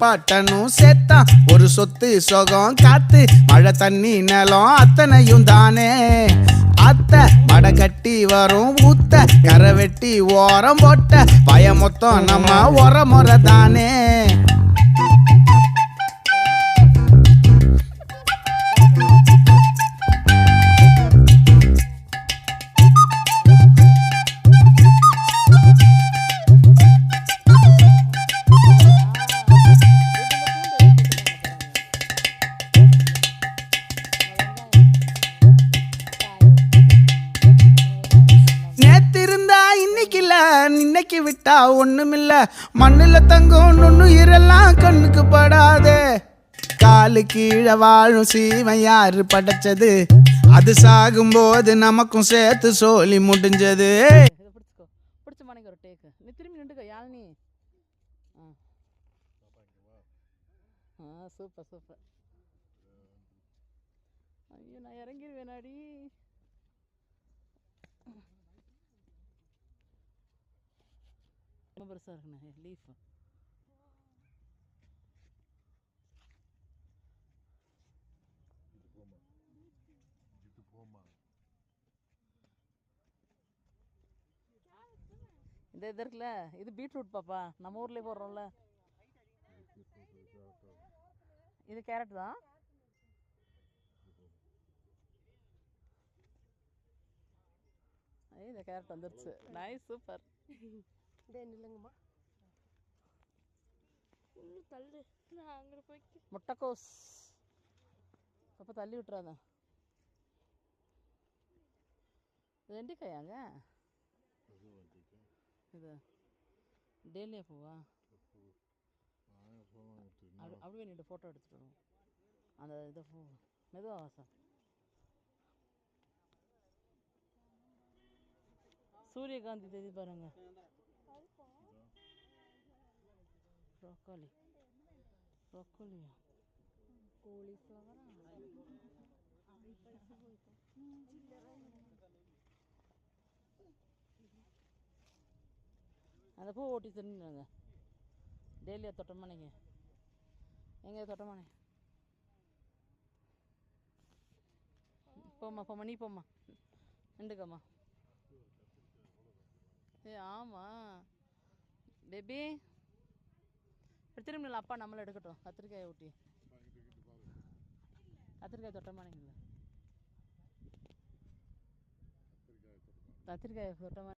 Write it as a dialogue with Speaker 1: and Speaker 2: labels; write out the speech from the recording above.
Speaker 1: முப்பாட்டனும் சேர்த்தா ஒரு சொத்து சொகம் காத்து மழை தண்ணி நிலம் அத்தனையும் தானே அத்தை மடை கட்டி வரும் ஊத்த கரை வெட்டி ஓரம் போட்ட பயமொத்தம் நம்ம உரமுறை தானே. இன்னைக்கு விட்டா ஒண்ணுமில்ல மண்ணுல தங்கும் நுண்ணுயிரெல்லாம் கண்ணுக்கு படாதே. காலு கீழே வாழும் சீவன் யாரு படைச்சது அது சாகும்போது நமக்கும் சேர்த்து சோலி முடிஞ்சது.
Speaker 2: Super super. ஐயோ நான் இறங்கிடுவேனாடி. பெருசா இருக்குண்ணே லீஃப். இந்த இது இருக்குல்ல இது பீட்ரூட் பாப்பா, நம்ம ஊர்லயே போடுறோம்ல. இது கேரட் தான். இந்த கேரட் வந்துருச்சு. Nice super. முட்டைக்கோஸ் அப்போ தள்ளி விட்டுறாத. வெண்டிக்காயாங்க இது டேலியா பூவா? அப்படியே நீட்டு ஃபோட்டோ எடுத்துட்டு வருவோம் அந்த இதை பூ. மெதுவா வாசம். சூரியகாந்தி தெரியுது பாருங்க. ப்ரோக்கோலி ப்ரோக்கோலியா காலிஃப்ளவரா? அந்த பூ ஓட்டி தின்னுங்க. டெய்லியா தொட்டமானிங்க எங்கே தொட்டமானே? போம்மா போம்மா நீ போம்மா நின்றுக்கம்மா. ஏ ஆமாம் பேபி திரும்ப அப்பா நம்மளை எடுக்கட்டும். கத்திரிக்காயை ஊட்டி கத்திரிக்காய் தொட்டமானிங்களா? கத்திரிக்காய் தொட்டமா